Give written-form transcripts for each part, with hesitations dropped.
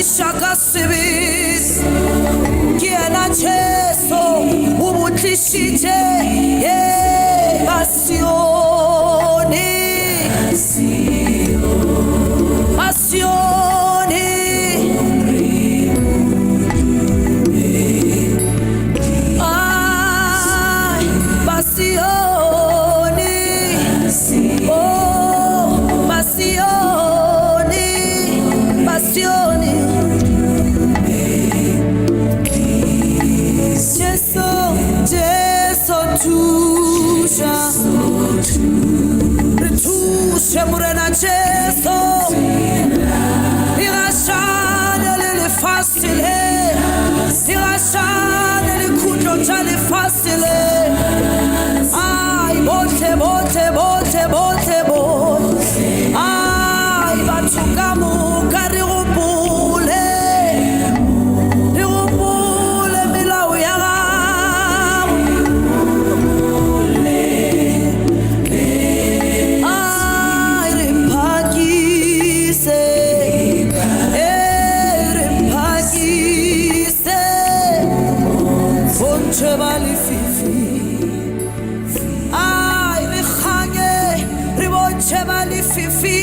Shaka Sibis, Kiana Cheso, Ubutishite, Passione, Passione, Ay, Passione, oh, Passione, Passione. Tusha murena cheso irashane le fasile irashane le kudro chale fasile ay bote ay batukamu karibule milau yaga Chevali fifi, ay rihanye, ribo chevali fifi,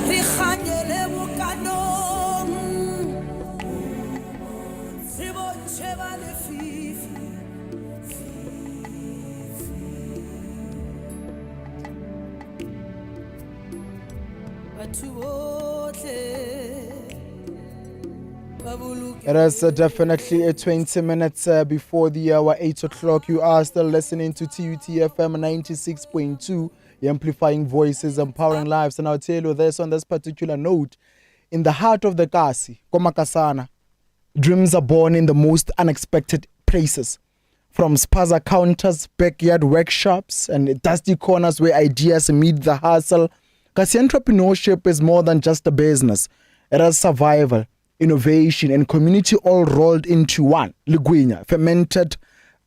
rihanye le bukanon, ribo chevali fifi. It is definitely 20 minutes before the hour 8 o'clock. You are still listening to TUTFM 96.2, amplifying voices, empowering lives. And I'll tell you this on this particular note. In the heart of the Kasi, Komakasana, dreams are born in the most unexpected places. From spaza counters, backyard workshops, and dusty corners where ideas meet the hustle. Kasi entrepreneurship is more than just a business. It is survival, innovation, and community all rolled into one. Liguina, fermented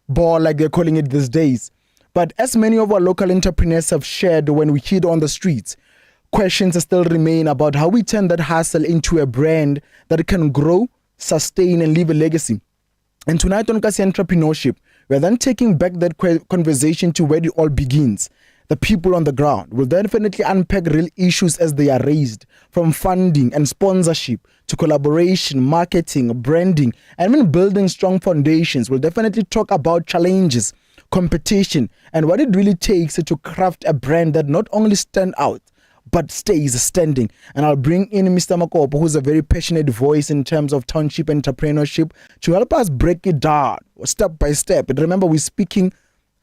ball like they're calling it these days. But as many of our local entrepreneurs have shared when we hit on the streets, questions still remain about how we turn that hustle into a brand that can grow, sustain, and leave a legacy. And tonight on Kasi Entrepreneurship, we're then taking back that conversation to where it all begins. The people on the ground will definitely unpack real issues as they are raised, from funding and sponsorship to collaboration, marketing, branding, and even building strong foundations. We'll definitely talk about challenges, competition, and what it really takes to craft a brand that not only stand out, but stays standing. And I'll bring in Mr. Makopo, who's a very passionate voice in terms of township entrepreneurship, to help us break it down step by step. And remember, we're speaking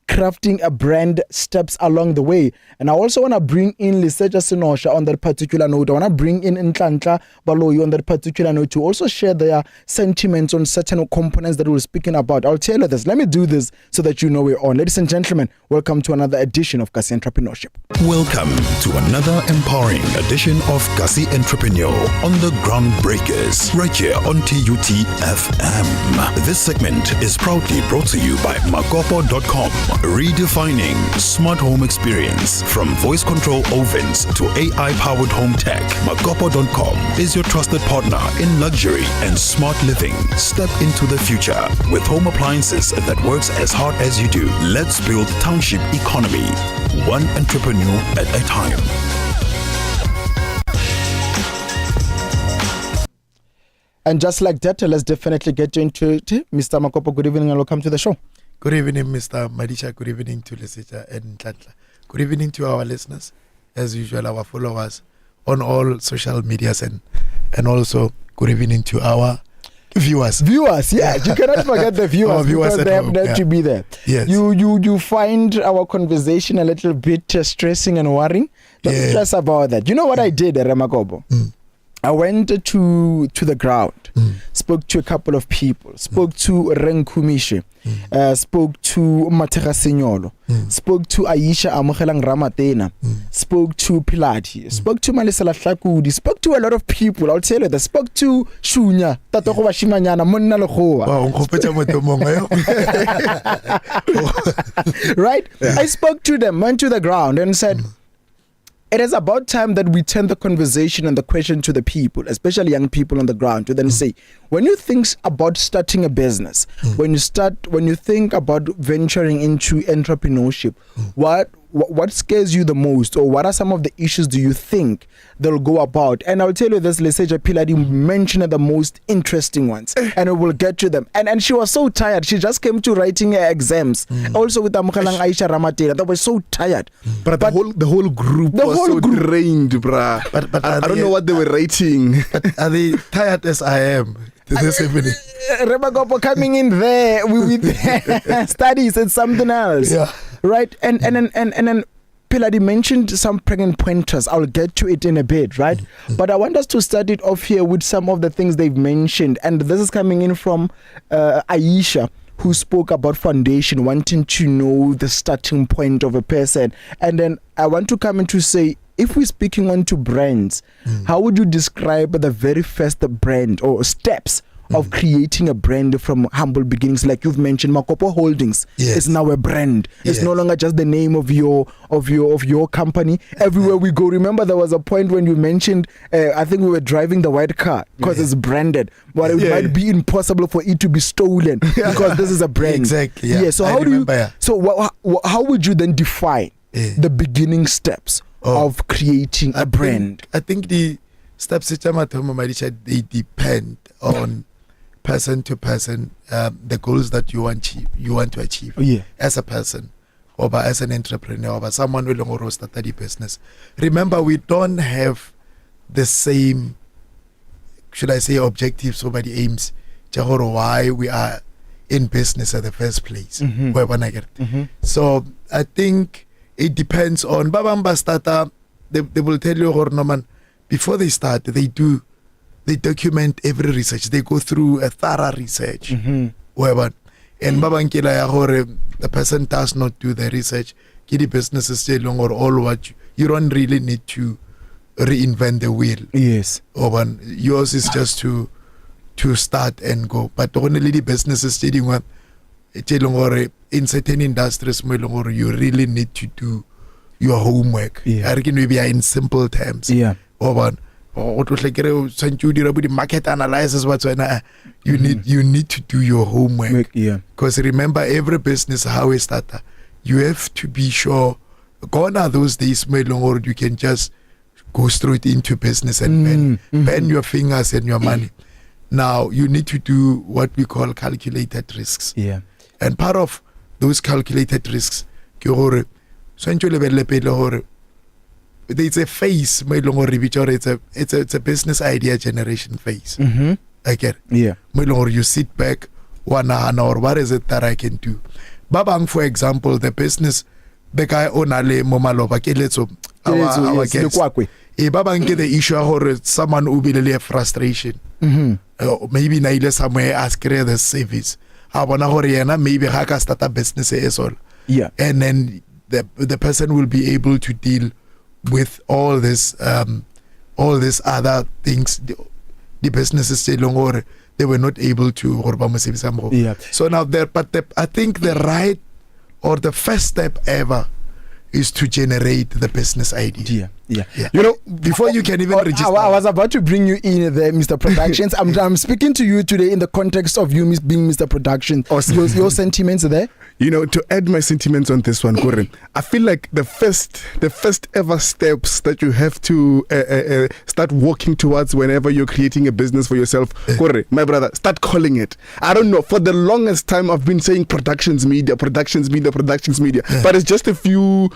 crafting a brand steps along the way. And I also want to bring in Liseja Sinosha on that particular note. I want to bring in Ntlantla Baloyi on that particular note to also share their sentiments on certain components that we're speaking about. I'll tell you this. Let me do this so that you know we're on. Ladies and gentlemen, welcome to another edition of Kasi Entrepreneurship. Welcome to another empowering edition of Kasi Entrepreneur on the Groundbreakers, right here on TUT FM. This segment is proudly brought to you by Makopo.com. Redefining smart home experience. From voice control ovens to AI-powered home tech, Makopo.com is your trusted partner in luxury and smart living. Step into the future with home appliances that works as hard as you do. Let's build township economy, one entrepreneur at a time. And just like that, let's definitely get into it. Mr. Makopo, good evening and welcome to the show. Good evening, Mr. Madisa. Good evening to Liseja and Ntantla. Good evening to our listeners. As usual, our followers on all social medias and also good evening to our viewers. Viewers, yeah. You cannot forget the viewers, because they have to be there. Yes. You find our conversation a little bit stressing and worrying. Don't stress about that. You know what I did, Ramakobo? I went to the ground, spoke to a couple of people, spoke to Renkumishe, spoke to Matera Signolo, spoke to Aisha Amohelang Ramatena, spoke to Pilati, spoke to Malisala Flakudi, spoke to a lot of people. I'll tell you that. Spoke to Shunya, Tatoko Shimanyana, Monna Lohoa. Right? I spoke to them, went to the ground and said, it is about time that we turn the conversation and the question to the people, especially young people on the ground, to then say, when you think about starting a business, when you think about venturing into entrepreneurship, what scares you the most, or what are some of the issues do you think they'll go about? And I'll tell you this, Leseja Piladi mentioned the most interesting ones, and we will get to them. And she was so tired. She just came to writing her exams. Also with Amukhalang Aisha Ramatera, they were so tired. But the whole group was so drained, bruh. But I don't know what they were writing. Are they tired as I am this evening? Remagopo coming in there with studies and something else. Yeah. Right? And then Piladi mentioned some pregnant pointers. I'll get to it in a bit, right? But I want us to start it off here with some of the things they've mentioned. And this is coming in from Aisha, who spoke about foundation, wanting to know the starting point of a person. And then I want to come in to say, if we're speaking on to brands, how would you describe the very first brand or steps of creating a brand from humble beginnings? Like you've mentioned, Makopo Holdings is now a brand. It's no longer just the name of your company. Everywhere we go, remember there was a point when you mentioned, I think we were driving the white car because it's branded, but it might be impossible for it to be stolen because this is a brand. Exactly. Yeah. So how would you then define the beginning steps of creating a brand? I think the steps they depend on person to person, the goals that you want to achieve as a person, or as an entrepreneur, or someone who will start a business. Remember, we don't have the same, should I say, objectives or the aims, why we are in business at the first place. So I think it depends on Babamba starter. They will tell you, Norman, before they start, they document every research. They go through a thorough research. And the person does not do the research. Kitty businesses stay long or all what you don't really need to reinvent the wheel. Yes. Yours is just to start and go. But only the businesses stating what in certain industries you really need to do your homework. I reckon maybe in simple terms. Market analysis whatsoever. You need to do your homework. Because remember, every business how it started, you have to be sure. Gone are those days or you can just go straight into business and burn your fingers and your money. Now you need to do what we call calculated risks. And part of those calculated risks, it's a phase, it's a business idea generation phase. You sit back, one hour, what is it that I can do? Babang, for example, the business, the guy onale momaloba keletso our guest. Babang get the issue of someone who be a frustration. Maybe naile somewhere ask the service. Maybe haka start a business as well. And then the person will be able to deal with all these other things. The businesses say long they were not able to. So now I think the right or the first step ever is to generate the business idea. You know, before you can even register. I was about to bring you in there, Mr. Productions. I'm speaking to you today in the context of you being Mr. Production. Your sentiments there? You know, to add my sentiments on this one, Koren, I feel like the first ever steps that you have to start working towards whenever you're creating a business for yourself, Koren, my brother, start calling it. I don't know, for the longest time I've been saying productions media, but it's just a few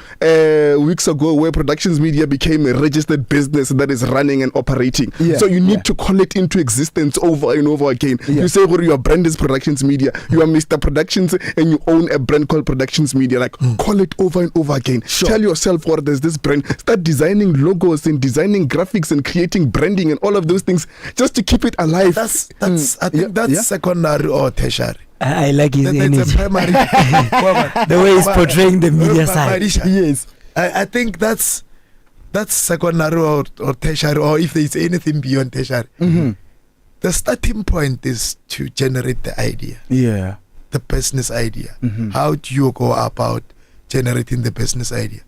weeks ago where productions media became a registered business that is running and operating. So you need to call it into existence over and over again. You say, well, your brand is Productions Media, you are Mr. Productions, and you own a brand called Productions Media. Like, call it over and over again. Tell yourself, what there's this brand. Start designing logos and designing graphics and creating branding and all of those things just to keep it alive. I think that's secondary or tertiary. I like his energy. It's a primary. The way he's portraying the media side. Yes. I think that's secondary or tertiary, or if there's anything beyond tertiary. The starting point is to generate the idea. The business idea. How do you go about generating the business idea?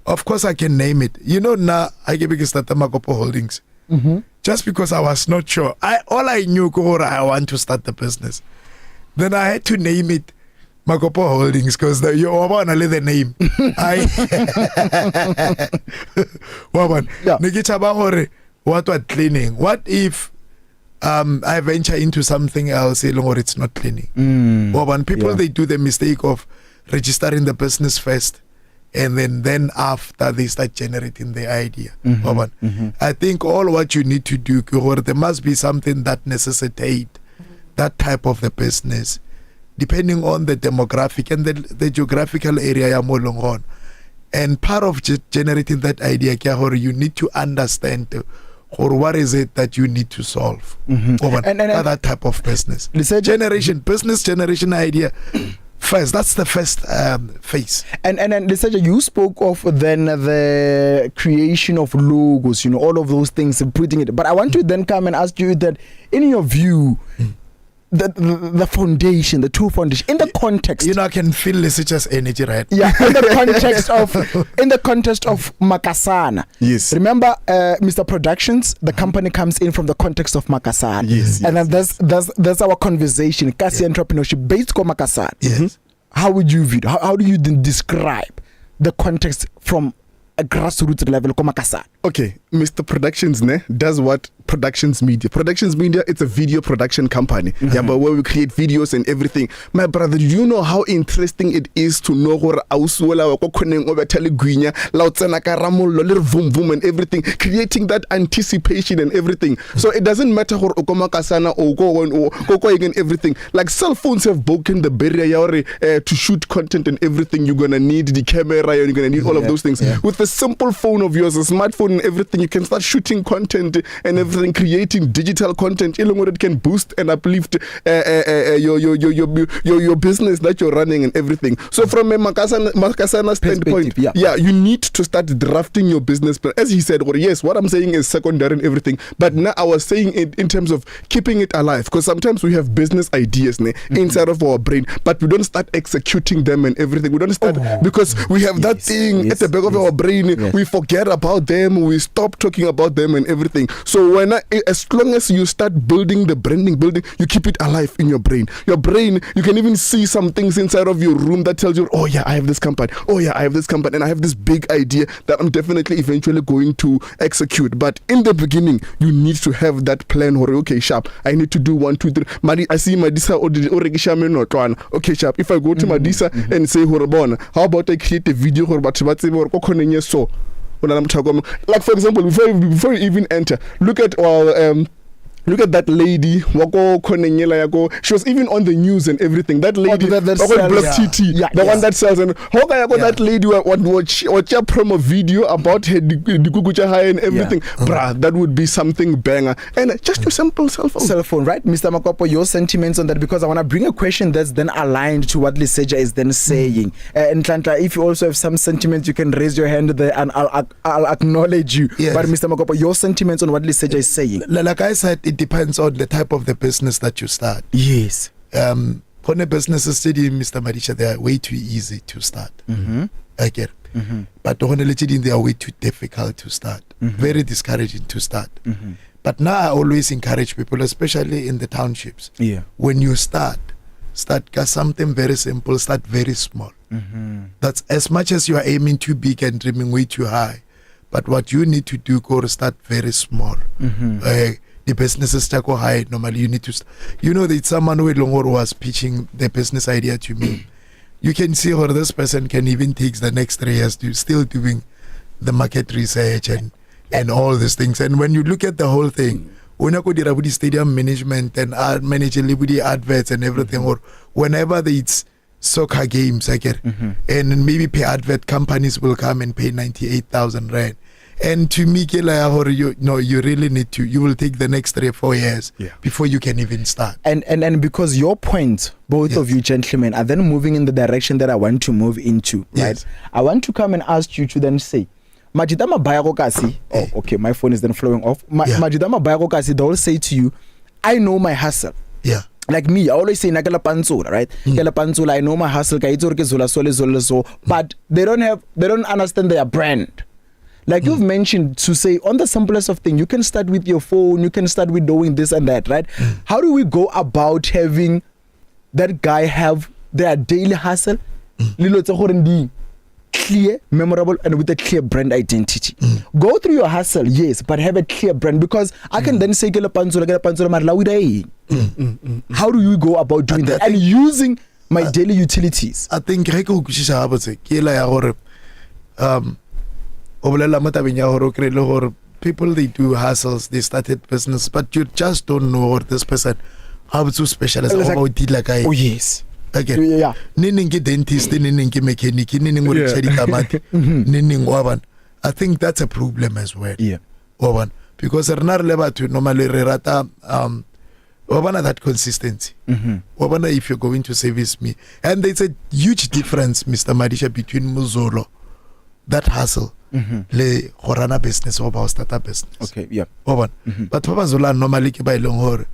Of course, I can name it. You know, now I gave it start the Makopo Holdings. Just because I was not sure. All I knew, I want to start the business. Then I had to name it Makopo Holdings because you want to let the name. What cleaning? What if I venture into something else or it's not cleaning? People they do the mistake of registering the business first and then after they start generating the idea. I think all what you need to do, there must be something that necessitate that type of the business, depending on the demographic and the geographical area you're moving on. And part of generating that idea, you need to understand what is it that you need to solve and that type of business. Business generation idea. First, that's the first phase. And Liseja, you spoke of then the creation of logos, all of those things, putting it. But I want to then come and ask you that, in your view, the foundation, the true foundation, in the context. I can feel Liseja's energy, right? Yeah, in the context of Makasana. Yes. Remember, Mr. Productions, the company comes in from the context of Makasana. Yes. And then that's our conversation. Kasi entrepreneurship based on Makasana. Yes. How would you view it? How do you then describe the context from a grassroots level ko Makasana? Okay, Mr. Productions does what Productions Media. Productions Media, it's a video production company. Yeah, but where we create videos and everything. My brother, do you know how interesting it is to know where auswela wa koneng over telegwinya, la utsena ka ramollo le vum vum and everything, creating that anticipation and everything. So it doesn't matter where Makasana or go and everything. Like cell phones have broken the barrier to shoot content and everything. You're gonna need the camera, you're gonna need all of those things. With a simple phone of yours, a smartphone and everything, you can start shooting content and everything, creating digital content. It can boost and uplift your business that you're running and everything. So from a Makasana standpoint, you need to start drafting your business plan. As he said, yes, what I'm saying is secondary and everything, but now I was saying it in terms of keeping it alive, because sometimes we have business ideas inside of our brain, but we don't start executing them and everything. We don't start because we have that thing at the back of our brain. We forget about them, we stop talking about them and everything. So as long as you start building the branding, you keep it alive in your brain. Your brain, you can even see some things inside of your room that tells you, oh yeah, I have this company. Oh yeah, I have this company, and I have this big idea that I'm definitely eventually going to execute. But in the beginning, you need to have that plan. Okay, sharp, I need to do 1, 2, 3. I see Madisa okay, sharp. If I go to Madisa and say, how about I create a video so like for example, before you even enter, look at that lady. She was even on the news and everything. That lady, that one that sells. And that lady watch a promo video about her Dikukucha High and everything. Bruh, that would be something banger. And just a simple cell phone. Right, Mr. Makopo, your sentiments on that, because I want to bring a question that's then aligned to what Liseja is then saying. And Tlantla, if you also have some sentiments, you can raise your hand there and I'll acknowledge you. Yes. But Mr. Makopo, your sentiments on what Liseja is saying. Like I said, it depends on the type of the business that you start. Yes. When a business is steady, Mr. Madisha, they are way too easy to start. I get it. But when they are way too difficult to start. Very discouraging to start. But now I always encourage people, especially in the townships. Yeah. When you start something very simple, start very small. That's as much as you are aiming too big and dreaming way too high. But what you need to do, go start very small. The businesses go high. Normally, you need to. That someone who was pitching the business idea to me. You can see how this person can even take the next 3 years to still doing the market research and all these things. And when you look at the whole thing, when I go to the stadium management and managing the adverts and everything, or whenever it's soccer games, I get, and maybe pay advert companies will come and pay 98,000 rand. And to me, you really need to. You will take the next 3 or 4 years before you can even start. And because your point, both of you gentlemen, are then moving in the direction that I want to move into, right? Yes. I want to come and ask you to then say, Majidama Bayagokasi. Oh, okay, my phone is then flowing off. Majidama Bayagokasi, they will say to you, I know my hustle. Yeah. like me, I always say nakala panzula, right? Kala panzula, I know my hustle, ka itso re ke zula so, but they don't understand their brand. Like you've mentioned, to say on the simplest of things, you can start with your phone, you can start with doing this and that, right? How do we go about having that guy have their daily hustle, lilo tse gore ndi clear, memorable, and with a clear brand identity? Go through your hustle, yes, but have a clear brand, because I can then say kela panzula marla with how do you go about doing that and using my daily utilities? I think re go kushisa habotse ke la ya gore obolela matabeng ya gore kre le gore people, they do hustles, they started business, but you just don't know what this person how to specialize about it like oh yes, again, yeah, nining ke dentist, nining ke mechanic, nining wo chedi tamati, nining waban. I think that's a problem as well. Yeah, waban, because rena re le batho normally re rata wabana that consistency. Wabana if you're going to service me, and there's a huge difference, Mr. Madisha, between Muzolo, that hustle, le horana business or about startup business. okay, yeah, Waban, but Papa Zola normally ke ba ilong hore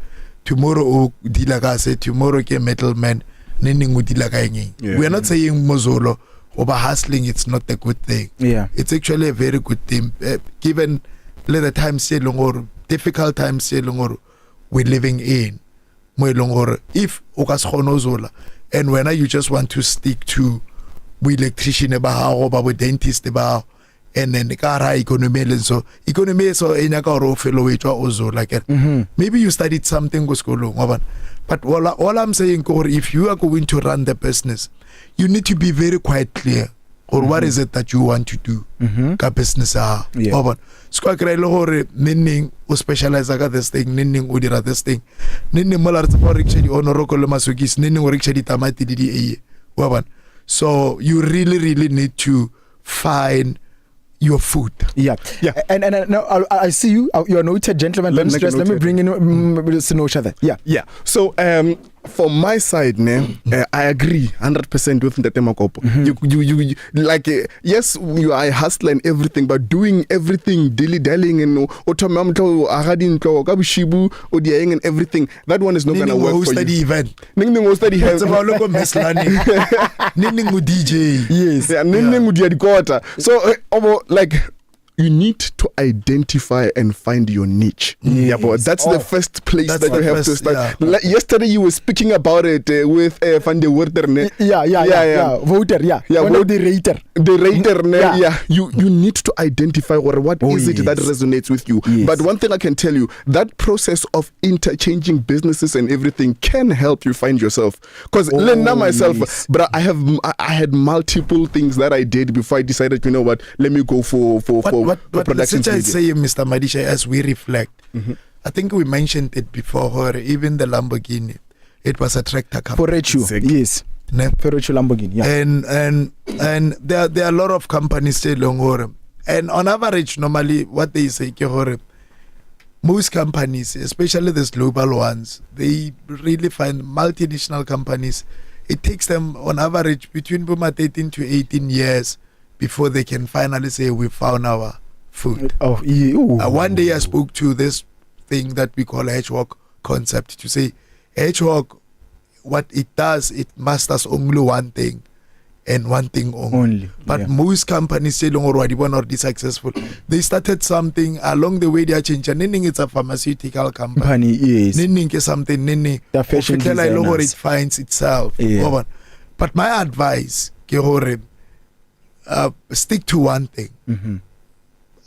tomorrow o dila ka se, tomorrow ke middleman, nening o dila ka eng. We are not saying Muzolo over hustling, it's not a good thing. Yeah, it's actually a very good thing, given the times say long or difficult times say long or we're living in. If Zola, and when you just want to stick to we electrician about we dentist about, and then the car economy so in fellow like maybe you studied something go school, but all I'm saying, if you are going to run the business, you need to be very quite clear or what is it that you want to do ka business skwa kry le gore neneng o specialize ka this thing, neneng o dira this thing, neneng mola re tsa re kshedi onoroko le masokisi, neneng o re kshedi tamati le di wa. So you really need to find your food. Yeah. And now I see you. You're a noted gentleman. Let me bring in Sinosha there. Yeah. So from my side, I agree 100% with Ntate Makopo. You like yes, you are a hustler and everything, but doing everything dilly-dallying and otomamto agadinto kabushibu odiaing and everything, that one is not gonna work for you. Event. Ning study It's about local mess learning. Ning DJ. Yes, and ning the quarter. So like you need to identify and find your niche. Yeah, but that's the first place that you have to start. Yeah. Like yesterday you were speaking about it with Van de Werter. Yeah. Voter, yeah. The rater. Yeah. You need to identify what is it that resonates with you. Yes. But one thing I can tell you, that process of interchanging businesses and everything can help you find yourself. Because myself, but I had multiple things that I did before I decided, you know what, let me go for But let's just say, Mr. Madisha, as we reflect, I think we mentioned it before, even the Lamborghini, it was a tractor company. Yes. Ferruccio Lamborghini, yeah. And there are a lot of companies still long, and on average, normally, what they say, most companies, especially these global ones, they really find multinational companies, it takes them on average between 13 to 18 years before they can finally say we found our food. One day I spoke to this thing that we call a hedgehog concept, to say hedgehog, what it does, it masters only one thing and one thing only. But most companies say long already were not successful. They started something along the way, they are changing. Nenning it's a pharmaceutical company. Yes. Nenning is something nenning the fashion designers. It finds itself. But my advice, stick to one thing.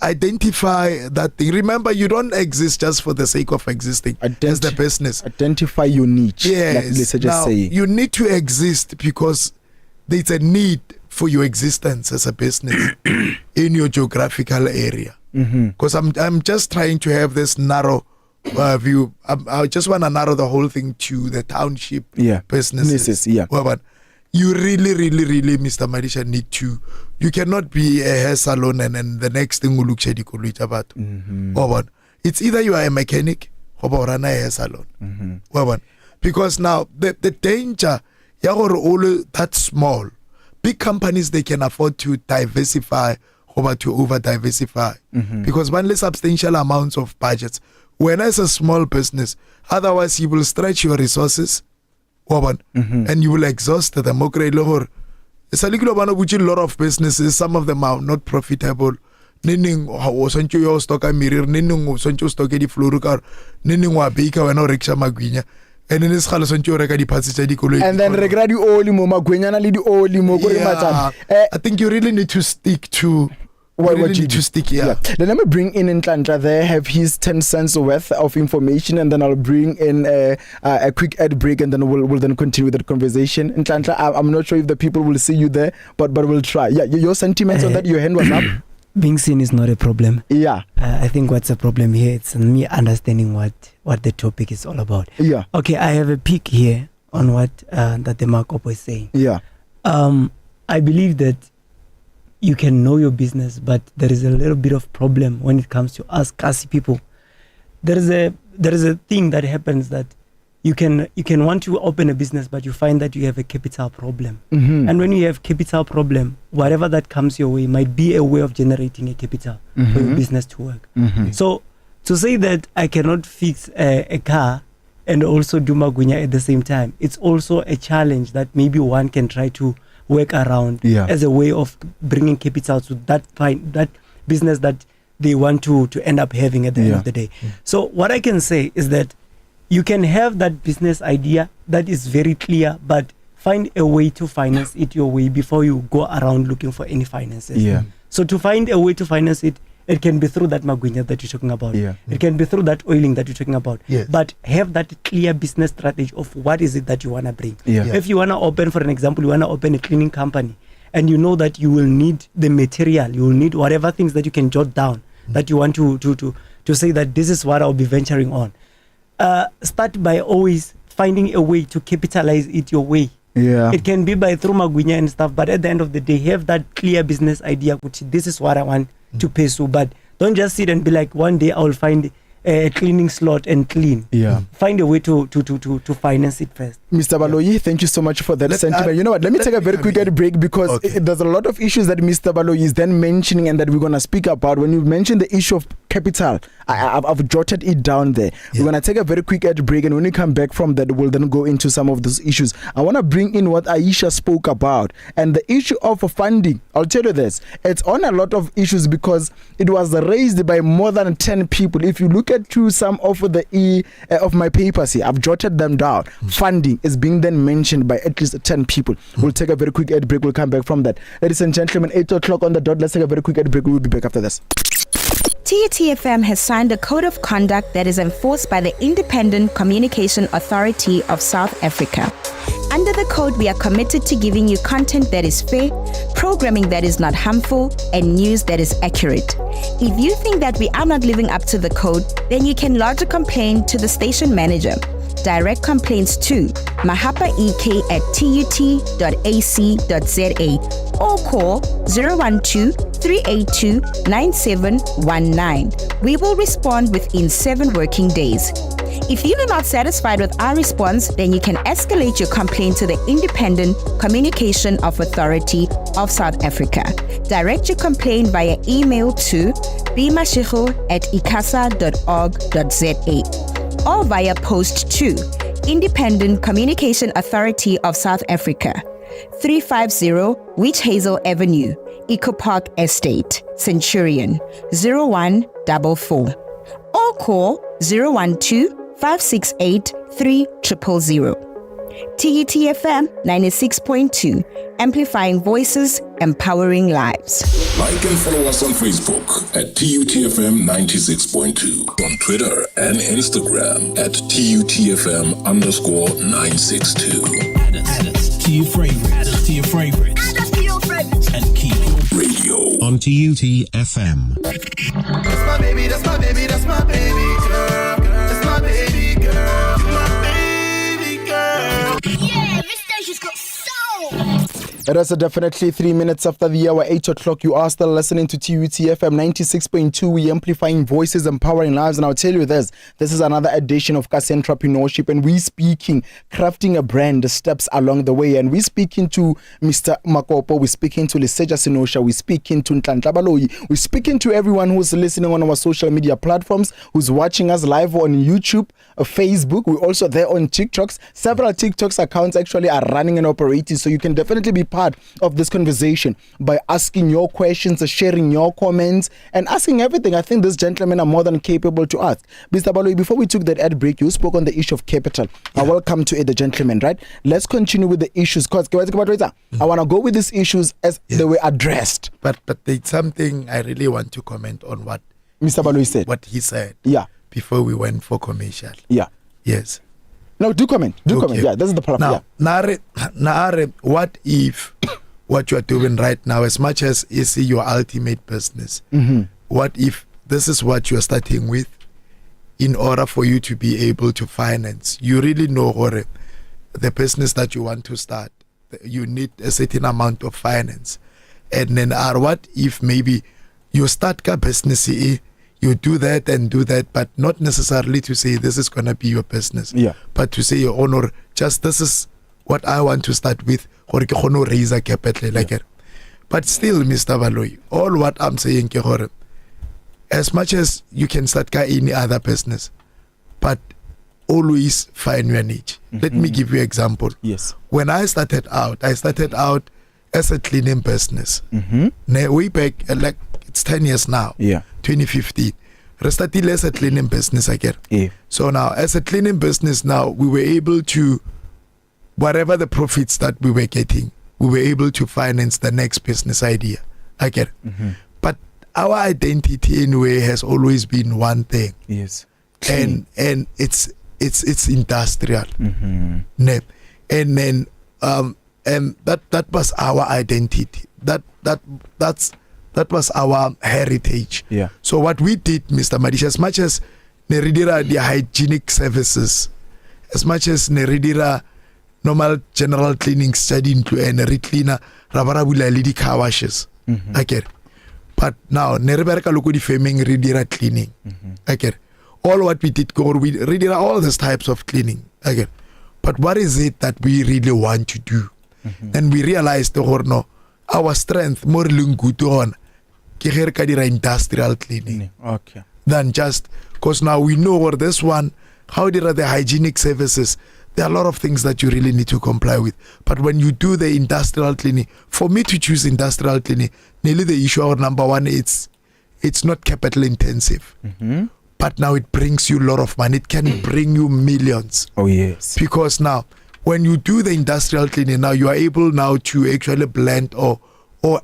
Identify that thing. Remember, you don't exist just for the sake of existing as the business. Identify your niche. Yes. Now, you need to exist because there's a need for your existence as a business in your geographical area. Because I'm just trying to have this narrow view. I just want to narrow the whole thing to the township businesses. But you really, Mr. Madisha, need to. You cannot be a hair salon and then the next thing will look shady about. It's either you are a mechanic or run a hair salon. Because now the danger, all that small, big companies, they can afford to diversify or to over diversify. Because only substantial amounts of budgets, when it's a small business, otherwise you will stretch your resources, and you will exhaust them. It's a lot of businesses, some of them are not profitable. Nining wasn't you stock a mirror, Nining wasn't you stock any flurucar, Nining wa baker and rickshaw magwina. And then it's Halasoncho Regadi Passage. And then Regradi Olimo Magwena Lidi Olimo. I think you really need to stick to what you need to stick here. Then let me bring in Ntlantla there, have his 10 cents worth of information, and then I'll bring in a quick ad break, and then we'll then continue that conversation. Ntlantla, I'm not sure if the people will see you there, but we'll try. Yeah, your sentiments on that, your hand was up. Being seen is not a problem. Yeah. I think what's the problem here, it's me understanding what the topic is all about. Yeah. Okay, I have a peek here on what that the Makopo is saying. Yeah. I believe that you can know your business, but there is a little bit of problem when it comes to us Kasi people. There is a thing that happens that you can want to open a business, but you find that you have a capital problem. Mm-hmm. And when you have capital problem, whatever that comes your way might be a way of generating a capital for your business to work. Mm-hmm. So to say that I cannot fix a car and also do Magunya at the same time, it's also a challenge that maybe one can try to work around as a way of bringing capital to that business that they want to end up having at the end of the day. So what I can say is that you can have that business idea that is very clear, but find a way to finance it your way before you go around looking for any finances. Yeah. So to find a way to finance it, it can be through that Magunya that you're talking about. Yeah. It can be through that oiling that you're talking about. Yes. But have that clear business strategy of what is it that you want to bring. Yeah. If you want to open, for an example, you want to open a cleaning company, and you know that you will need the material, you will need whatever things that you can jot down that you want to say that this is what I'll be venturing on. Start by always finding a way to capitalize it your way. Yeah. It can be by through Magunya and stuff, but at the end of the day, have that clear business idea, which this is what I want to pursue. But don't just sit and be like, one day I will find a cleaning slot and clean. Yeah. Find a way to finance it first. Mr. Baloyi, thank you so much for that sentiment. You know what? Let me take a very quick break, because there's a lot of issues that Mr. Baloyi is then mentioning and that we're going to speak about. When you mention the issue of capital, I've jotted it down there. We're going to take a very quick ad break, and when we come back from that, we'll then go into some of those issues. I want to bring in what Aisha spoke about, and the issue of funding. I'll tell you this, it's on a lot of issues because it was raised by more than 10 people. If you look at through some of the of my papers here, I've jotted them down. Funding is being then mentioned by at least 10 people. We'll take a very quick ad break. We'll come back from that. Ladies and gentlemen, 8 o'clock on the dot. Let's take a very quick ad break. We'll be back after this. TUTFM has signed a code of conduct that is enforced by the Independent Communication Authority of South Africa. Under the code, we are committed to giving you content that is fair, programming that is not harmful, and news that is accurate. If you think that we are not living up to the code, then you can lodge a complaint to the station manager. Direct complaints to mahapaek@tut.ac.za or call 012-382-9719. We will respond within 7 working days. If you are not satisfied with our response, then you can escalate your complaint to the Independent Communication Authority of South Africa. Direct your complaint via email to bimashego@icasa.org.za or via post to Independent Communication Authority of South Africa, 350 Witch Hazel Avenue, Eco Park Estate, Centurion, 0144. Or call 012-568-3000. TUTFM 96.2, amplifying voices, empowering lives. Like and follow us on Facebook at TUTFM 96.2, on Twitter and Instagram at TUTFM_962. Add us to your favorites. Add us to your favorites. Add us to your favorites. And keep your Radio on TUTFM. That's my baby, that's my baby, that's my baby girl. That's my baby girl. My baby girl. Yeah, this station's got soul. It is definitely 3 minutes after the hour, 8 o'clock. You are still listening to TUTFM 96.2. We amplifying voices, empowering lives. And I'll tell you this is another edition of Kasi Entrepreneurship. And we speaking, crafting a brand, the steps along the way. And we speaking to Mr. Makopo. We're speaking to Liseja Sinosha. We're speaking to Ntlantla Baloyi. We're speaking to everyone who's listening on our social media platforms, who's watching us live on YouTube, Facebook. We're also there on TikToks. Several TikToks accounts actually are running and operating. So you can definitely be part of this conversation by asking your questions, sharing your comments, and asking everything. I think these gentlemen are more than capable to ask. Mr. Baloyi, before we took that ad break, you spoke on the issue of capital. I will come to it, the gentlemen, right? Let's continue with the issues, because I want to go with these issues as they were addressed. But there's something I really want to comment on what Mr. Baloyi said. What he said. Yeah. Before we went for commercial. Yeah. Yes. No, do comment. Comment. Yeah, this is the problem. Now, what if what you are doing right now, as much as is your ultimate business, what if this is what you are starting with in order for you to be able to finance? You really know the business that you want to start. You need a certain amount of finance. And then what if maybe you start a business, you do that and do that, but not necessarily to say this is going to be your business. Yeah. But to say, your honor, just this is what I want to start with, or raise a capital like it. But still, Mr. Baloyi, all what I'm saying, as much as you can start any other business, but always find your niche. Let me give you an example. Yes. When I started out as a cleaning business. Way back, like it's 10 years now. Yeah. 2015. Started as a cleaning business again. Yeah. So now, as a cleaning business now, we were able to, whatever the profits that we were getting, we were able to finance the next business idea. Again. But our identity anyway has always been one thing. Yes. And it's industrial. And then and that was our identity. That was our heritage. Yeah. So what we did, Mr. Madisa, as much as neridira the hygienic services, as much as neridira normal general cleaning study into and cleaner rabarabula lidi car washes. Okay. But now neriberka loko di faming ridira cleaning. Okay. All what we did we ridira all these types of cleaning. Okay. But what is it that we really want to do? And we realized our strength more lungu on industrial cleaning. Okay. Than just because now we know where this one, how there are the hygienic services. There are a lot of things that you really need to comply with. But when you do the industrial cleaning, for me to choose industrial cleaning, nearly the issue of number one, it's not capital intensive. But now it brings you a lot of money. It can bring you millions. Oh yes. Because now when you do the industrial cleaning, now you are able now to actually blend or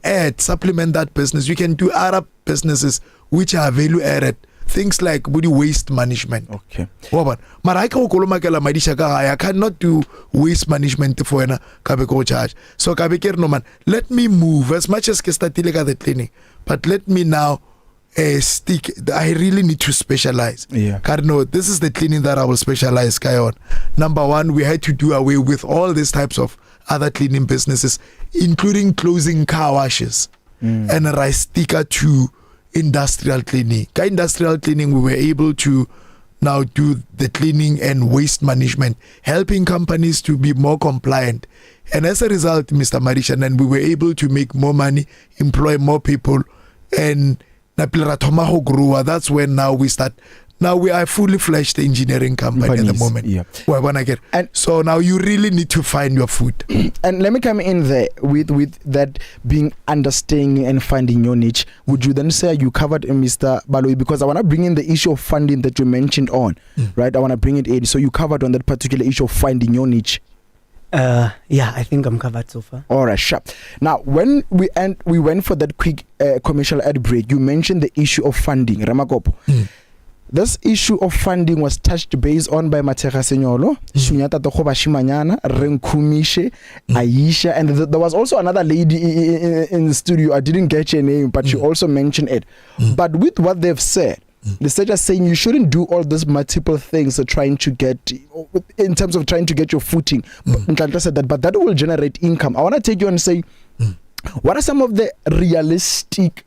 add, supplement that business. You can do other businesses which are value added. Things like waste management. Okay. But I cannot do waste management for a Kabeko charge. So Kabekir no man, let me move as much as Kestatilika the cleaning. But let me now stick. I really need to specialize. Yeah. Cardinal, this is the cleaning that I will specialize on. Number one, we had to do away with all these types of other cleaning businesses, including closing car washes and I sticker to industrial cleaning. Industrial cleaning, we were able to now do the cleaning and waste management, helping companies to be more compliant. And as a result, Mr. Marisha, and we were able to make more money, employ more people, and that's when now we start. Now we are a fully fledged engineering company at the moment. Yeah. And so now you really need to find your food. And let me come in there with that being understanding and finding your niche. Would you then say you covered Mr. Baloyi? Because I want to bring in the issue of funding that you mentioned on, right? I want to bring it in. So you covered on that particular issue of finding your niche. Yeah, I think I'm covered so far. All right, sure. Now, when we went for that quick commercial ad break, you mentioned the issue of funding, Ramakopo. This issue of funding was touched base on by Matera Senyolo, Sunyata Tokoba Shimanyana, Renkumishe, Aisha, and there was also another lady in the studio. I didn't get your name, but she also mentioned it. But with what they've said, the stage is saying you shouldn't do all these multiple things trying to get in terms of trying to get your footing. Ntlantla said that, but that will generate income. I want to take you and say, what are some of the realistic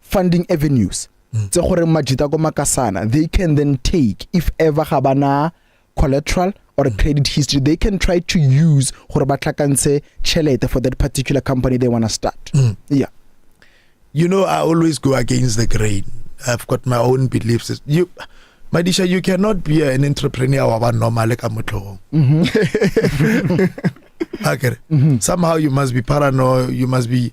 funding avenues tse gore majita go makasana they can then take if ever habana collateral or a credit history they can try to use gore ba tlhakantshe chelete for that particular company they want to start? Yeah. You know, I always go against the grain. I've got my own beliefs. You, Madisha, you cannot be an entrepreneur or normal like okay. Somehow you must be paranoid. You must be.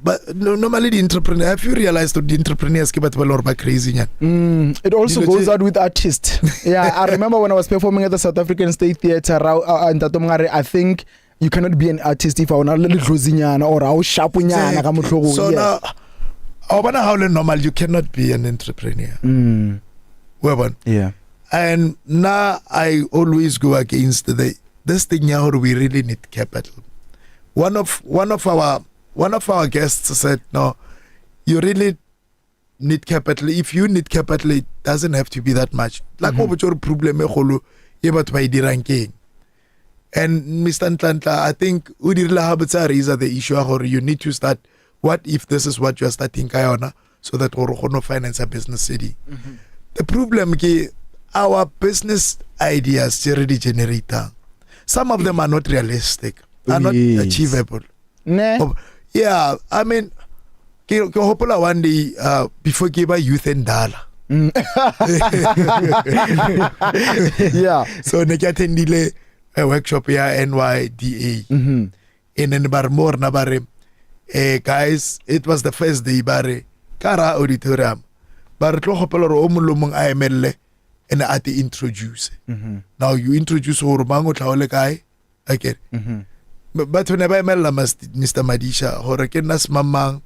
But normally the entrepreneur. Have you realized that the entrepreneurs keep at crazy? It also goes out with artists. Yeah, I remember when I was performing at the South African State Theatre. I think you cannot be an artist if I'm not a little closinyana or how sharp unyana. So now, how normal you cannot be an entrepreneur. Yeah. And now I always go against this thing here. We really need capital. One of our guests said, "No, you really need capital. If you need capital, it doesn't have to be that much. Like what your problem And Mr. Ntlantla, I think is the issue or you need to start. What if this is what you are starting kayona so that we finance a business city? The problem is our business ideas already generate. Some of them are not realistic, are not achievable. Yeah, I mean, hopefully one day before give a youth and dollar. Yeah. So nekatendile a workshop here NYDA. And then more nabare. Guys, it was the first day bare kara auditorium. Bar tlo hopelo ro omulumong IML and ati introduce. Now you introduce or mango tlaole kai. Okay. But whenever I met Mr. Madisha, Horakenas Mamang,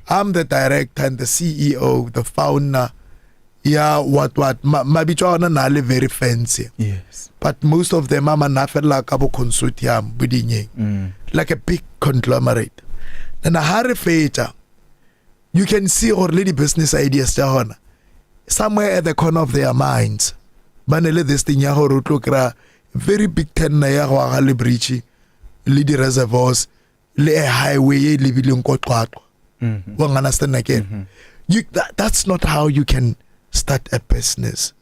I'm the director and the CEO, the founder. Yeah, what Mabichona Nale very fancy. Yes. But most of them are nafela kabo consortium within like a big conglomerate. And a hard feature, you can see already business ideas down somewhere at the corner of their minds. Manele this thing ya horotokra very big ten ya hali bridge, lady reservoirs, le highway libilong kotwatwa. Wong understand again. That's not how you can start a business.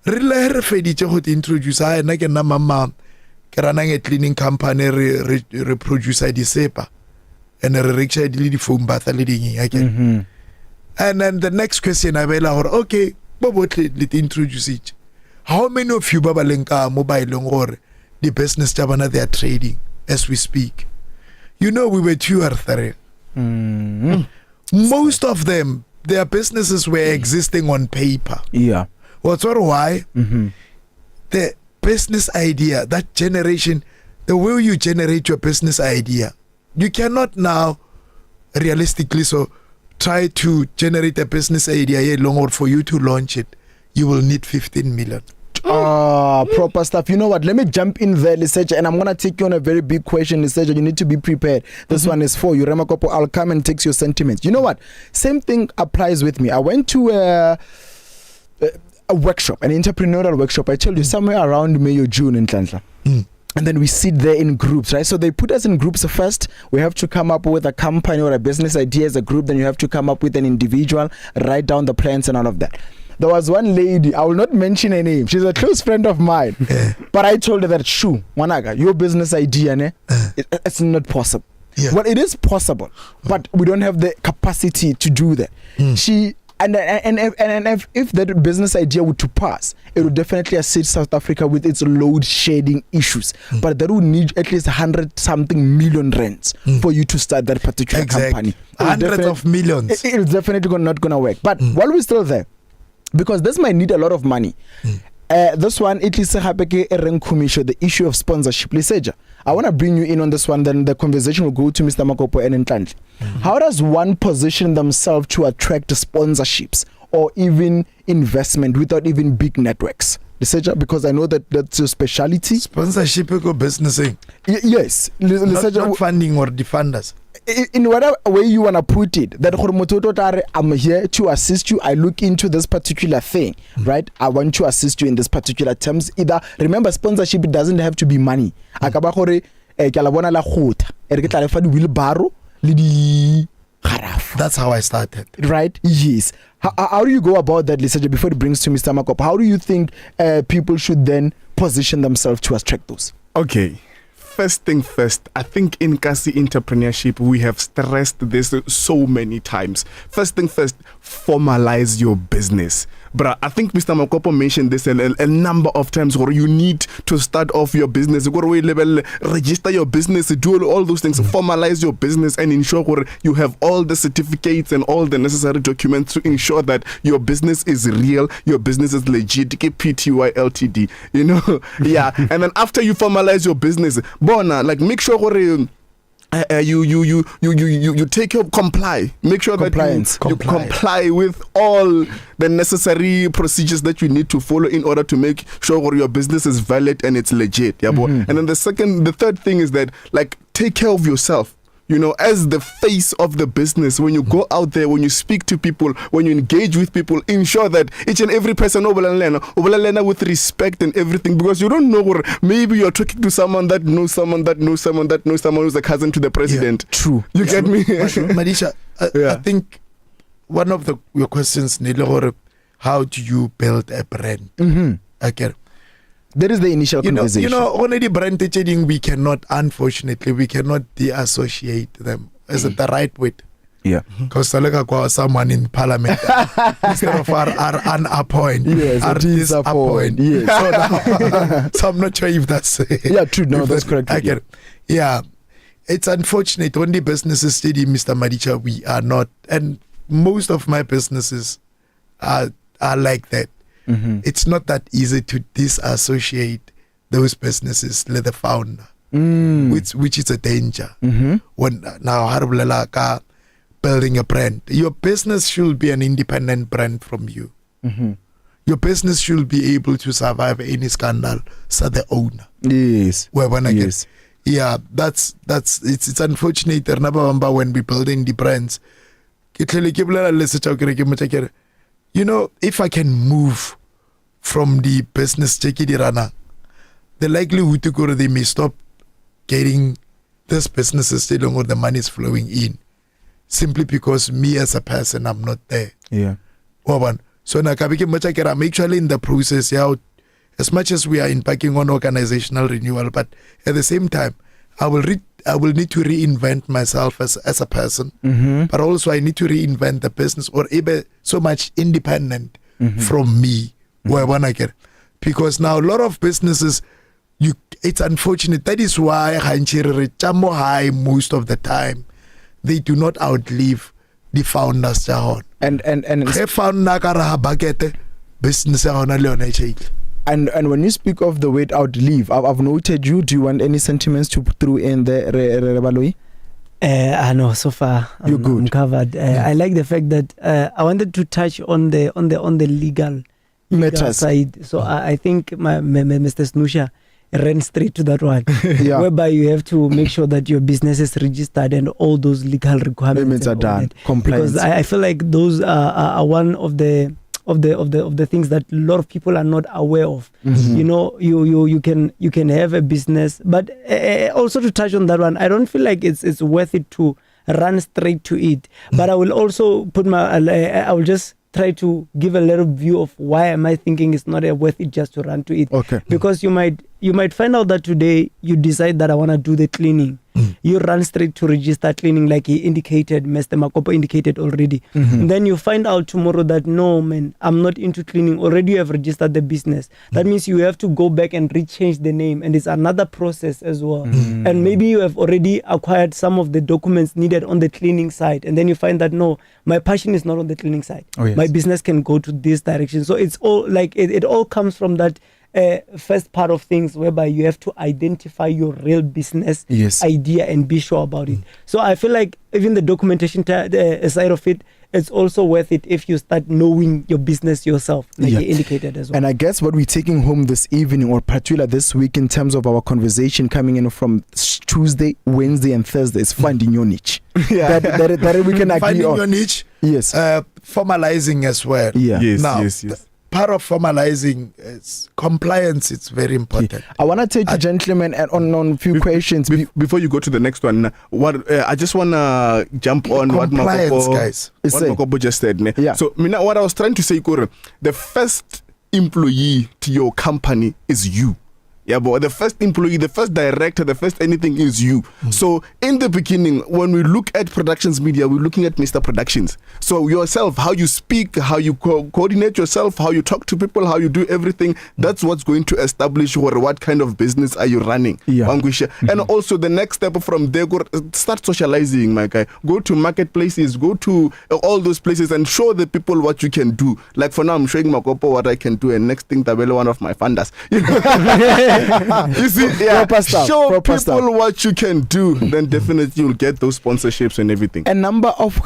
Really refediche ho introduce I na ke na mama ke rana nge cleaning company reproduce di sepa and re di phone bath le ding again. And then the next question I will okay bobotle let introduce it. How many of you baba lenka mobile or the business jabana they are trading as we speak? You know we were 2 or 3. Most of them their businesses were existing on paper. Yeah. What's why? The business idea, that generation, the way you generate your business idea, you cannot now realistically so try to generate a business idea long or for you to launch it, you will need 15 million. Proper stuff. You know what? Let me jump in there, Liseja, and I'm gonna take you on a very big question, Liseja. You need to be prepared. This one is for you, Remakopo. I'll come and take your sentiments. You know what? Same thing applies with me. I went to a workshop, an entrepreneurial workshop. I told you somewhere around May or June in Tlantla. And then we sit there in groups, right? So they put us in groups first. We have to come up with a company or a business idea as a group. Then you have to come up with an individual, write down the plans and all of that. There was one lady, I will not mention her name. She's a close friend of mine. But I told her that, shoo, Wanaga, your business idea, it's not possible. Yeah. Well, it is possible, but we don't have the capacity to do that. And if that business idea were to pass, it would definitely assist South Africa with its load shedding issues. But that would need at least 100-something million rands for you to start that particular company. Hundreds of millions. It's definitely not going to work. But while we're still there, because this might need a lot of money. This one, it is the issue of sponsorship. Liseja, I want to bring you in on this one, then the conversation will go to Mr. Makopo and Ntlantla. How does one position themselves to attract sponsorships or even investment without even big networks? Liseja, because I know that that's your speciality. Sponsorship or businessing? Yes. Not funding or the funders. in whatever way you want to put it, that I'm here to assist you. I look into this particular thing, right? I want to assist you in this particular terms. Either remember, sponsorship doesn't have to be money. Akaba gore ke la bona la khota e re ke tla le fa di wheelbarrow le di garaf. That's how I started. Right? Yes. How do you go about that, Lisa, before it brings to Mr. Makopo? How do you think people should then position themselves to attract those? Okay. First thing first, I think in Kasi Entrepreneurship, we have stressed this so many times. First thing first, formalize your business. But I think Mr. Makopo mentioned this a number of times where you need to start off your business, register your business, do all those things, formalize your business and ensure you have all the certificates and all the necessary documents to ensure that your business is real, your business is legit, PTY Ltd, you know? Yeah. And then after you formalize your business, make sure you take your comply. Make sure that you comply with all the necessary procedures that you need to follow in order to make sure your business is valid and it's legit. Yeah, and then the third thing is that take care of yourself. You know, as the face of the business, when you go out there, when you speak to people, when you engage with people, ensure that each and every person with respect and everything, because you don't know where maybe you're talking to someone that knows someone who's a cousin to the president. Yeah, true. You get me? Madisha, I think one of your questions, how do you build a brand? Okay. That is the initial conversation. Already brand teaching, we cannot de-associate them. Is it the right way? Yeah. Because someone in parliament instead of our unappoint, yes, our disappoint. Yes. So I'm not sure if that's true. No, that's correct. Yeah. It's unfortunate. Only businesses study, Mr. Madisha, we are not, and most of my businesses are like that. It's not that easy to disassociate those businesses with the founder, which is a danger. When now building a brand, your business should be an independent brand from you. Your business should be able to survive any scandal. So the owner, yes, yeah, that's it's unfortunate. When we building the brands, if I can move from the business the likelihood to go, they may stop getting this business is still or the money is flowing in, simply because me as a person, I'm not there. Yeah. So I'm actually in the process. As much as we are embarking on organizational renewal, but at the same time, I will need to reinvent myself as a person, but also I need to reinvent the business or even so much independent from me where I want to get. Because now a lot of businesses, it's unfortunate. That is why most of the time they do not outlive the founders. Business And when you speak of the word outlive, I've noted you. Do you want any sentiments to put through in there, Rebaloi? No, so far you're good. I'm covered. I like the fact that I wanted to touch on the legal matters side. So I think Mr. Snusha ran straight to that one, yeah. Whereby you have to make sure that your business is registered and all those legal requirements are done. Compliance. Because I feel like those are one of the things that a lot of people are not aware of. You know, you can have a business, but also to touch on that one, I don't feel like it's worth it to run straight to it. But I will also put I will just try to give a little view of why am I thinking it's not worth it just to run to it. Okay. Because you might find out that today you decide that I want to do the cleaning. You run straight to register cleaning like he indicated, Mr. Makopo indicated already. And then you find out tomorrow that no, man, I'm not into cleaning. Already you have registered the business. That means you have to go back and rechange the name, and it's another process as well. And maybe you have already acquired some of the documents needed on the cleaning side, and then you find that no, my passion is not on the cleaning side. Oh, yes. My business can go to this direction. So it's all like it all comes from that first part of things whereby you have to identify your real business idea and be sure about it. So I feel like even the documentation side of it, it's also worth it if you start knowing your business yourself, like you indicated as well. And I guess what we're taking home this evening, or particularly this week, in terms of our conversation coming in from Tuesday, Wednesday, and Thursday, is finding your niche. That we can agree finding on. Your niche. Yes. Formalizing as well. Yeah. Yes, now, yes. Part of formalizing is compliance. It's very important. I want to take you, gentlemen, on a few questions. Before you go to the next one, what I just want to jump on what Makopo just said. Yeah. So, what I was trying to say, Kore, the first employee to your company is you. Yeah, but the first employee, the first director, the first anything is you. So in the beginning, when we look at productions media, we're looking at Mr. Productions. So yourself, how you speak, how you coordinate yourself, how you talk to people, how you do everything, that's what's going to establish what kind of business are you running. Yeah. And also the next step from there, start socializing, my guy. Go to marketplaces, go to all those places and show the people what you can do. Like for now, I'm showing Makopo what I can do, and next thing, Kabelo, one of my funders. You see, show people what you can do, then definitely you'll get those sponsorships and everything. A number of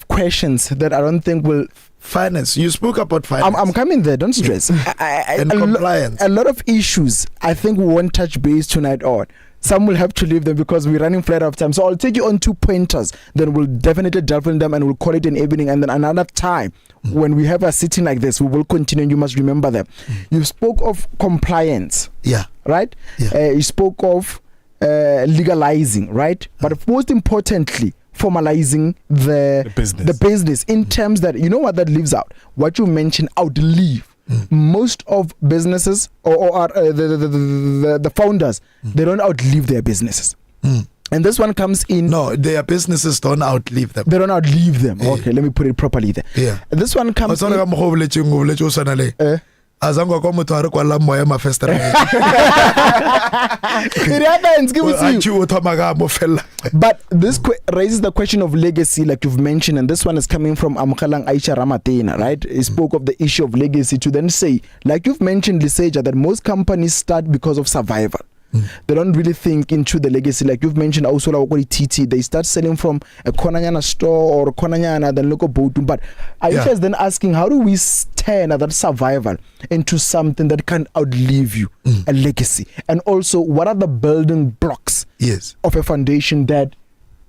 questions that I don't think will... Finance. You spoke about finance. I'm coming there. Don't stress. And compliance. A lot of issues I think we won't touch base tonight on. Some will have to leave them because we're running flat out of time. So I'll take you on 2 pointers. Then we'll definitely delve in them and we'll call it an evening. And then another time, when we have a sitting like this, we will continue. You must remember them. You spoke of compliance. Yeah. Right? Yeah. You spoke of legalizing, right? But most importantly, formalizing the business in terms that, you know what that leaves out? What you mentioned, outlive. Most of businesses or the founders, they don't outlive their businesses. And this one comes in. No, their businesses don't outlive them. They don't outlive them. Yeah. Okay, let me put it properly there. Yeah. And this one comes in. It happens. Give it to you. But this raises the question of legacy, like you've mentioned, and this one is coming from Amkhalang Aisha Ramatena, right? He spoke of the issue of legacy to then say, like you've mentioned, Liseja, that most companies start because of survival. They don't really think into the legacy, like you've mentioned. Also, TT, they start selling from a Konanyana store or Konanyana, then local boat. But Aisha is then asking, how do we turn that survival into something that can outlive you, a legacy? And also, what are the building blocks of a foundation that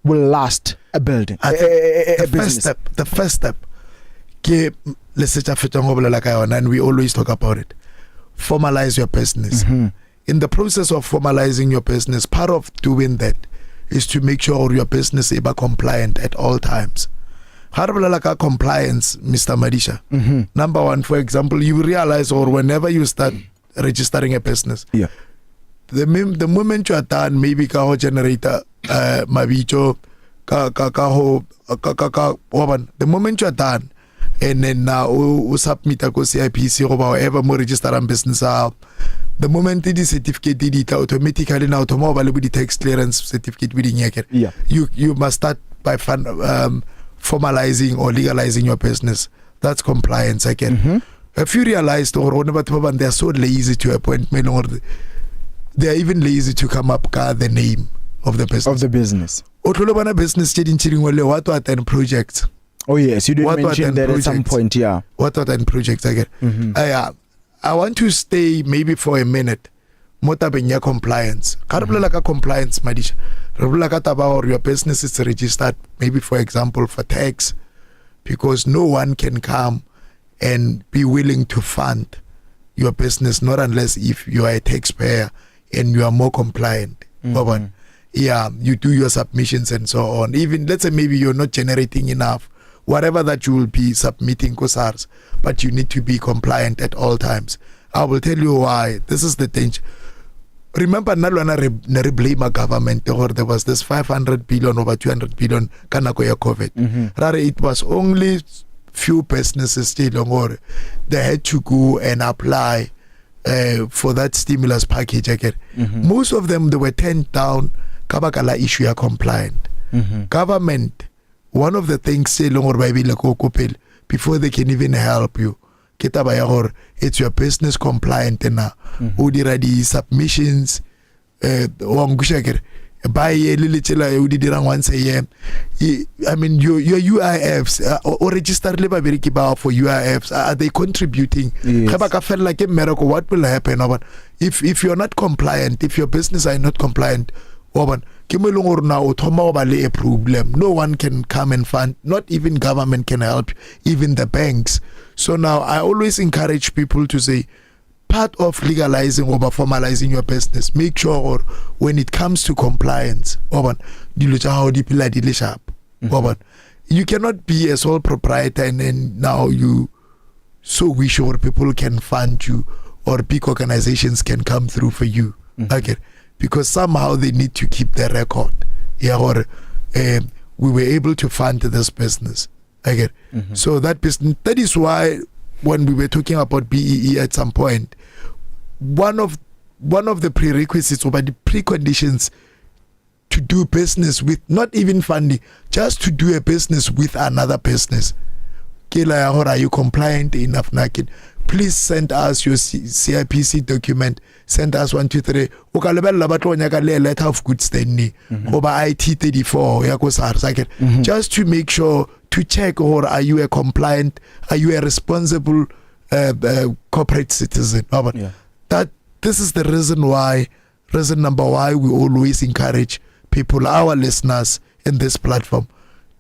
will last a building, a business? The first step, and we always talk about it, formalize your business. In the process of formalizing your business, part of doing that is to make sure your business is compliant at all times. Compliance, Mr. Madisa. Number one, for example, you realize, or whenever you start registering a business, the moment you are done, maybe kaho generator, mabicho, the moment you are done, and then now you submit a CIPC or however more register and business out. The moment the certificate did it automatically now tomorrow with the tax clearance certificate within you must start by formalizing or legalizing your business. That's compliance again. If you realized or they are so lazy to appointment, or they are even lazy to come up with the name of the business. Business what are 10 projects? Oh yes, you did mention that at some point. What are 10 projects again? I want to stay maybe for a minute. Motabenya compliance. Compliance, Madisha. Or your business is registered, maybe for example for tax, because no one can come and be willing to fund your business, not unless if you are a taxpayer and you are more compliant. You do your submissions and so on. Even let's say maybe you're not generating enough, whatever that you will be submitting SARS, but you need to be compliant at all times. I will tell you why. This is the danger. Remember, not blame a government, or there was this 500 billion over 200 billion kanakoya COVID. It was only few businesses still, or they had to go and apply for that stimulus package again. Most of them, they were turned down. Kabakala issue are compliant. Government, one of the things say before they can even help you, ke taba ya gore it's your business compliant now. O dira di submissions wa ngusha kere by a little dirang once a year. I mean your UIFs or register labor for UIFs, are they contributing? What will happen? If you're not compliant, if your business are not compliant, no one can come and fund, not even government can help, even the banks. So now I always encourage people to say, part of legalizing or formalizing your business, make sure when it comes to compliance, you cannot be a sole proprietor and then now you so wish or people can fund you or big organizations can come through for you. Okay, because somehow they need to keep the record. We were able to fund this business. Okay, so that business, that is why when we were talking about BEE at some point, one of the prerequisites or the preconditions to do business with, not even funding, just to do a business with another business. Are you compliant enough? Please send us your CIPC document. Send us 1, 2, 3. Letter of good standing over IT 34. Just to make sure, to check, or are you a compliant, are you a responsible corporate citizen? That this is the reason number why we always encourage people, our listeners in this platform,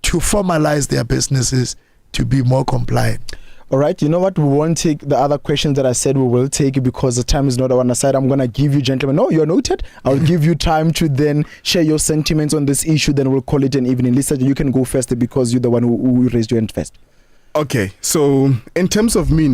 to formalize their businesses to be more compliant. All right, you know what? We won't take the other questions that I said we will take because the time is not on our side. I'm going to give you, gentlemen, no, you're noted. I'll give you time to then share your sentiments on this issue. Then we'll call it an evening. Lisa, you can go first because you're the one who raised your hand first. Okay, so in terms of me,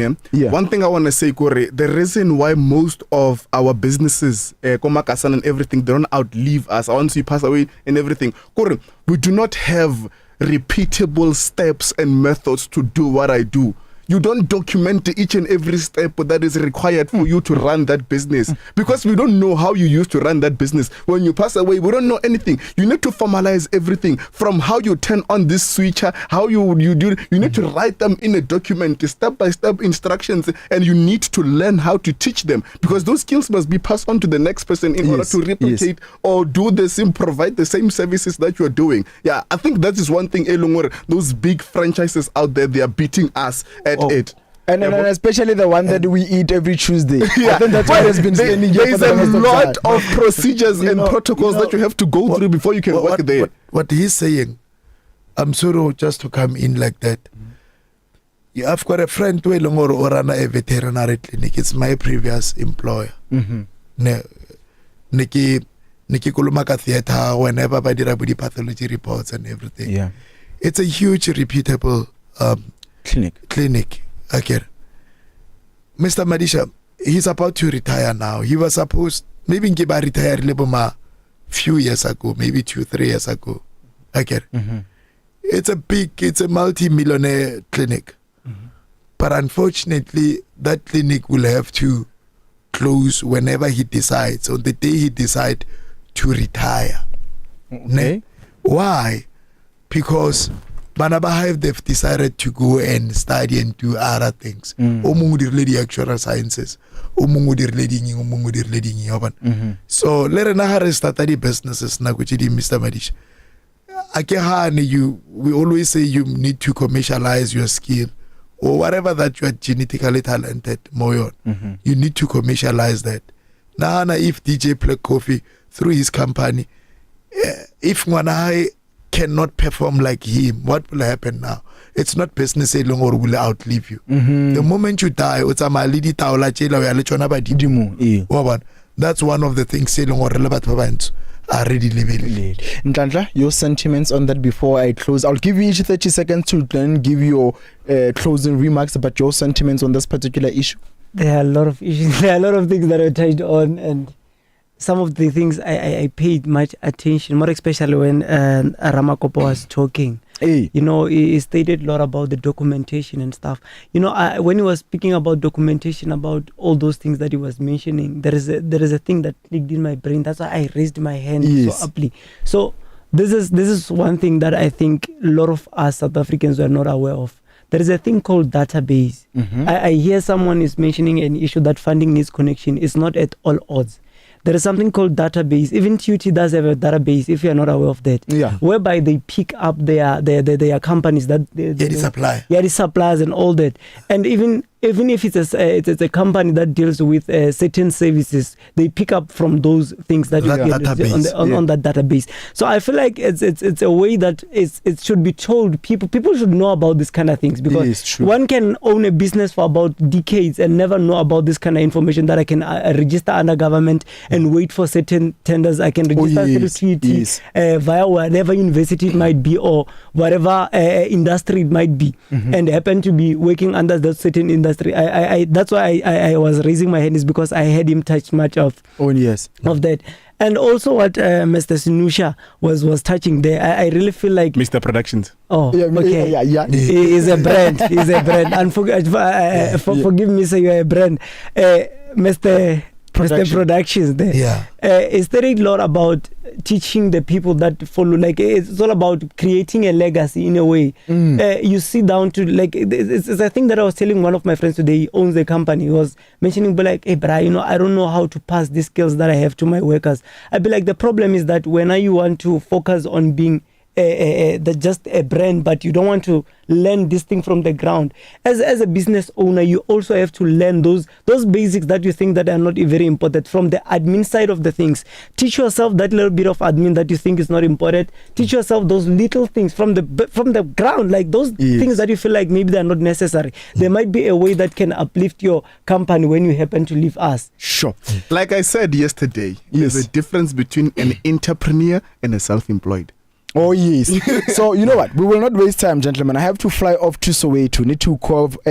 one thing I want to say, Kore, the reason why most of our businesses, Komakasan and everything, they don't outlive us once we pass away and everything, Kore, we do not have repeatable steps and methods to do what I do. You don't document each and every step that is required for you to run that business because we don't know how you used to run that business. When you pass away, we don't know anything. You need to formalize everything from how you turn on this switcher, how you do. You need to write them in a document, step-by-step instructions, and you need to learn how to teach them because those skills must be passed on to the next person in order to replicate or do the same, provide the same services that you're doing. Yeah, I think that is one thing, Elungore, those big franchises out there, they are beating us at it. And especially the one that we eat every Tuesday. I think that's what has been standing here. There's a lot of procedures and protocols that you have to go through before you can work there. What he's saying, I'm sorry just to come in like that. I've got a friend who run a veterinary clinic. It's my previous employer. Niki Kulumaka Theatre, whenever I did the pathology reports and everything. Yeah. It's a huge repeatable clinic. Okay. Mr. Madisa, he's about to retire now. He was supposed, maybe he retired a few years ago, maybe 2-3 years ago. Okay. It's a multi-millionaire clinic. But unfortunately, that clinic will have to close whenever he decides, on the day he decides to retire. Okay. Why? Because Banaba they've decided to go and study and do other things. The actual sciences. So let us start the businesses Mr. Madish. We always say you need to commercialize your skill or whatever that you are genetically talented, Moyon. You need to commercialize that. Now, if DJ play coffee through his company, if Mwanahai cannot perform like him, what will happen now? It's not business long or will outlive you. The moment you die, that's one of the things are ready living. Ntandla, your sentiments on that before I close. I'll give you each 30 seconds to then give your closing remarks about your sentiments on this particular issue. There are a lot of issues. There are a lot of things that I touched on, and some of the things I paid much attention, more especially when Ramakopo was talking. Hey. You know, he stated a lot about the documentation and stuff. You know, when he was speaking about documentation, about all those things that he was mentioning, there is a thing that clicked in my brain. That's why I raised my hand so aptly. So this is one thing that I think a lot of us South Africans were not aware of. there is a thing called database. I hear someone is mentioning an issue that funding needs connection. It's not at all odds. There is something called database. Even TUT does have a database, if you are not aware of that. Yeah. Whereby they pick up their companies that the suppliers and all that. And even if it's a company that deals with certain services, they pick up from those things that on that database. So I feel like it's a way that it should be told. People should know about this kind of things, because one can own a business for about decades and never know about this kind of information, that I can register under government and wait for certain tenders. I can register through TUT via whatever university it might be, or whatever industry it might be, and happen to be working under that certain industry. That's why I was raising my hand, is because I had him touch much of that. And also what Mr. Sinusha was touching there, I really feel like Mr. Productions. Oh, okay. Yeah. He is a brand. He's a brand. And forgive me, sir, you're a brand. Mr. Productions there. Yeah. It's very lot about teaching the people that follow. Like, it's all about creating a legacy in a way. You sit down to, like, it's a thing that I was telling one of my friends today. He owns a company. He was mentioning, but like, hey, Bra, I don't know how to pass these skills that I have to my workers. I'd be like, the problem is that when you want to focus on being just a brand, but you don't want to learn this thing from the ground. As a business owner, you also have to learn those basics that you think that are not very important from the admin side of the things. Teach yourself that little bit of admin that you think is not important. Teach yourself those little things from the ground, like those things that you feel like maybe they're not necessary. There might be a way that can uplift your company when you happen to leave us. Sure. Like I said yesterday, there's a difference between an entrepreneur and a self-employed. Oh yes. So you know what? We will not waste time, gentlemen. I have to fly off to Soweto. Need to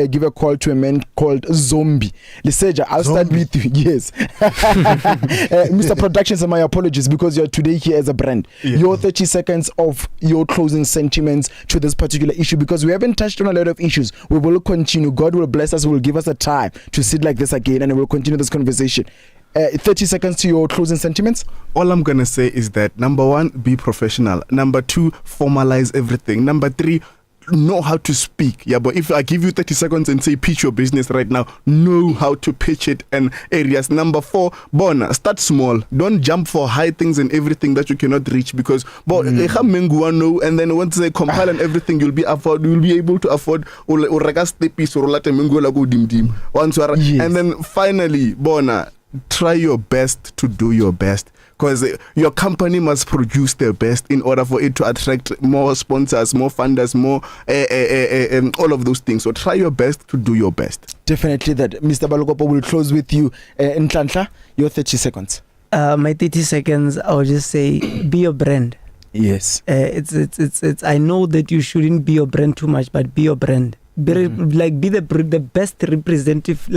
give a call to a man called Zombie. Liseja, I'll start with you. Yes. Mr. Productions, and my apologies, because you're today here as a brand. Your 30 seconds of your closing sentiments to this particular issue, because we haven't touched on a lot of issues. We will continue. God will bless us. Will give us a time to sit like this again, and we'll continue this conversation. 30 seconds to your closing sentiments. All I'm going to say is that, number one, be professional. Number two, formalize everything. Number three, know how to speak. Yeah, but if I give you 30 seconds and say pitch your business right now, know how to pitch it and areas. Number four, Bona, start small. Don't jump for high things and everything that you cannot reach, because and then once they compile and everything, you'll be able to afford and then finally, Bona, try your best to do your best, because your company must produce their best in order for it to attract more sponsors, more funders, more all of those things. So try your best to do your best. Definitely that. Mr. Balokopo, will close with you. Nhlanhla, your 30 seconds. My 30 seconds, I will just say, be your brand. Yes. It's I know that you shouldn't be your brand too much, but be your brand. Be the best representative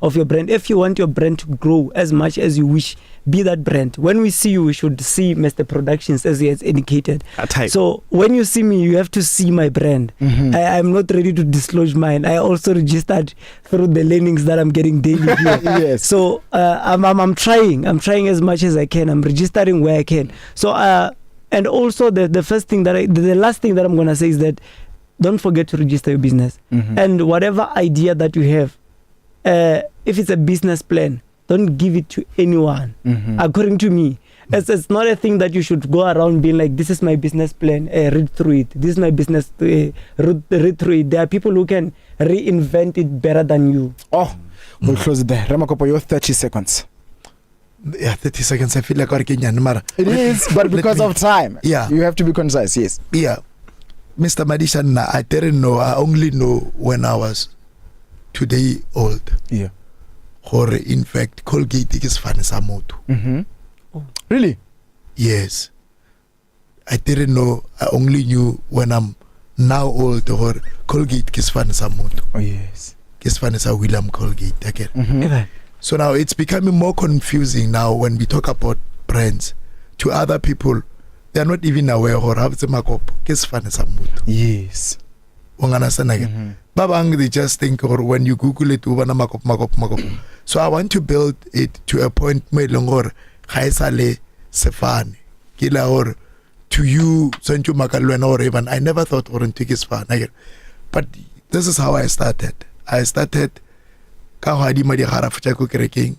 of your brand. If you want your brand to grow as much as you wish, be that brand. When we see you, we should see Mr. Productions, as he has indicated. So when you see me, you have to see my brand. I'm not ready to disclose mine. I also registered through the learnings that I'm getting daily here. Yes. So I'm trying as much as I can. I'm registering where I can. So and also the last thing that I'm gonna say is that, don't forget to register your business. And whatever idea that you have, if it's a business plan, don't give it to anyone. According to me, it's not a thing that you should go around being like, this is my business plan, read through it. This is my business, read through it. There are people who can reinvent it better than you. Oh, we'll close it there. Ramakopo, your 30 seconds. Yeah, 30 seconds. I feel like it is, but because of time, you have to be concise. Yes. Yeah. Mr. Madisa, I didn't know. I only know when I was today old. Yeah. Or in fact, Colgate is Fanesamoto. Really? Yes. I didn't know. I only knew when I'm now old, or Colgate is Fanesamoto. Oh yes. Is Fanesa William Colgate again. So now it's becoming more confusing now when we talk about brands to other people. They are not even aware of how it's a Makopo. Yes. Babang, they just think, or when you Google it, Makopo. So I want to build it to a point where Longor Haisale Sefane Kila, or to you Sanchu Makalwen, or even I never thought or is fan. But this is how I started. I started ka ho adima di garafo tsa ko kerekeng,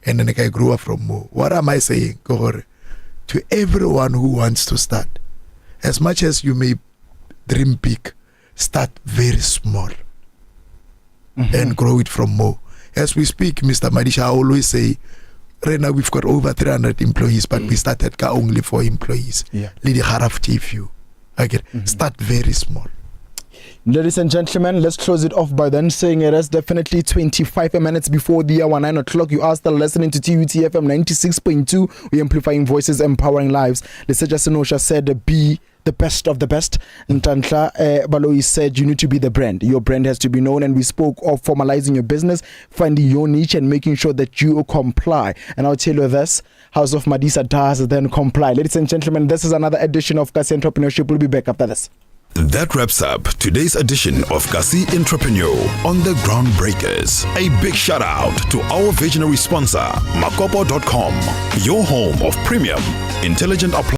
and then I grew up from more. What am I saying? To everyone who wants to start, as much as you may dream big, start very small and grow it from more. As we speak, Mr. Madisa, I always say, right now we've got over 300 employees, but we started ka only 4 employees. Lady Haraf few. Okay, start very small. Ladies and gentlemen, let's close it off by then saying it is definitely 25 minutes before the hour 9 o'clock. You are still listening to TUTFM 96.2. We're amplifying voices, empowering lives. Leseja Senosha said, be the best of the best. Ntantla Baloyi said, you need to be the brand. Your brand has to be known. And we spoke of formalizing your business, finding your niche and making sure that you comply. And I'll tell you this, House of Madisa does then comply. Ladies and gentlemen, this is another edition of Kasi Entrepreneurship. We'll be back after this. That wraps up today's edition of Kasi Entrepreneur on the Groundbreakers. A big shout out to our visionary sponsor, Makopo.com, your home of premium, intelligent appliances.